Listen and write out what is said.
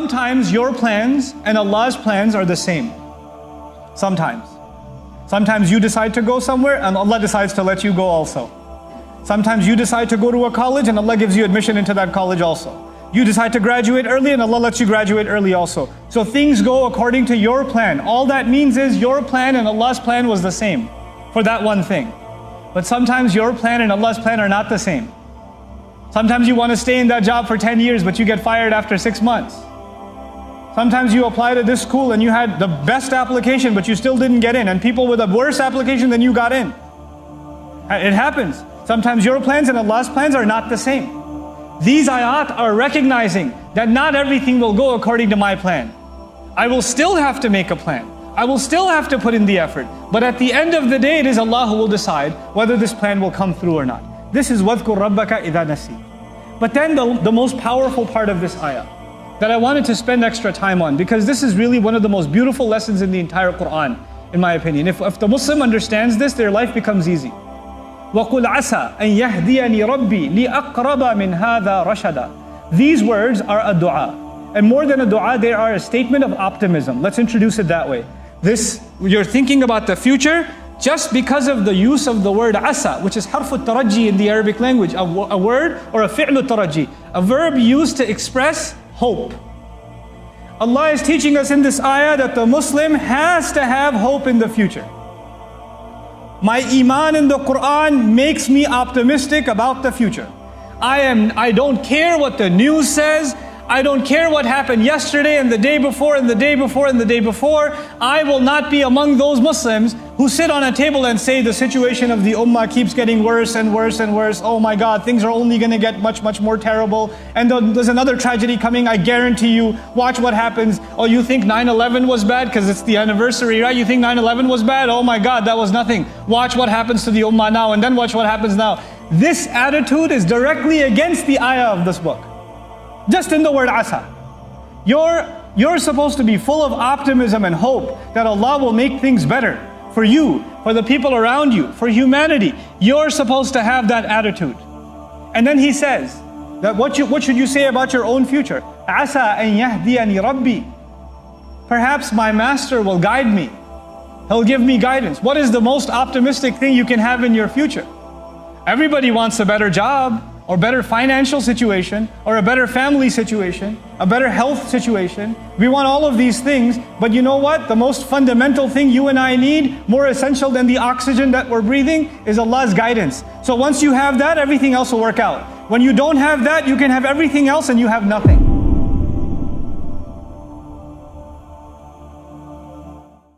sometimes your plans and Allah's plans are the same. Sometimes. Sometimes you decide to go somewhere and Allah decides to let you go also. Sometimes you decide to go to a college and Allah gives you admission into that college also. You decide to graduate early and Allah lets you graduate early also. So things go according to your plan. All that means is your plan and Allah's plan was the same for that one thing. But sometimes your plan and Allah's plan are not the same. Sometimes you want to stay in that job for 10 years but you get fired after 6 months. Sometimes you apply to this school and you had the best application but you still didn't get in, and people with a worse application than you got in. It happens. Sometimes your plans and Allah's plans are not the same. These ayat are recognizing that not everything will go according to my plan. I will still have to make a plan. I will still have to put in the effort. But at the end of the day, it is Allah who will decide whether this plan will come through or not. This is وَذْكُرْ رَبَّكَ إِذَا نَسِيتَ. But then the most powerful part of this ayah that I wanted to spend extra time on, because this is really one of the most beautiful lessons in the entire Quran, in my opinion. If the Muslim understands this, their life becomes easy. وَقُلْ عَسَىٰ أَن يَهْدِيَنِي رَبِّي لِأَقْرَبَ مِنْ هَذَا رَشَدًا. These words are a dua. And more than a dua, they are a statement of optimism. Let's introduce it that way. This, you're thinking about the future just because of the use of the word asa, which is harfu taraji in the Arabic language, a word or a fi'lu taraji, a verb used to express hope. Allah is teaching us in this ayah that the Muslim has to have hope in the future. My iman in the Quran makes me optimistic about the future. I don't care what the news says. I don't care what happened yesterday and the day before and the day before and the day before. I will not be among those Muslims who sit on a table and say the situation of the ummah keeps getting worse and worse and worse. Oh my God, things are only going to get much, much more terrible. And there's another tragedy coming, I guarantee you. Watch what happens. Oh, you think 9/11 was bad because it's the anniversary, right? You think 9/11 was bad? Oh my God, that was nothing. Watch what happens to the ummah now, and then watch what happens now. This attitude is directly against the ayah of this book. Just in the word asa. You're supposed to be full of optimism and hope that Allah will make things better for you, for the people around you, for humanity. You're supposed to have that attitude. And then he says that what should you say about your own future? Asa an yahdiyani rabbi. Perhaps my master will guide me. He'll give me guidance. What is the most optimistic thing you can have in your future? Everybody wants a better job, or better financial situation, or a better family situation, a better health situation. We want all of these things, but you know what? The most fundamental thing you and I need, more essential than the oxygen that we're breathing, is Allah's guidance. So once you have that, everything else will work out. When you don't have that, you can have everything else and you have nothing.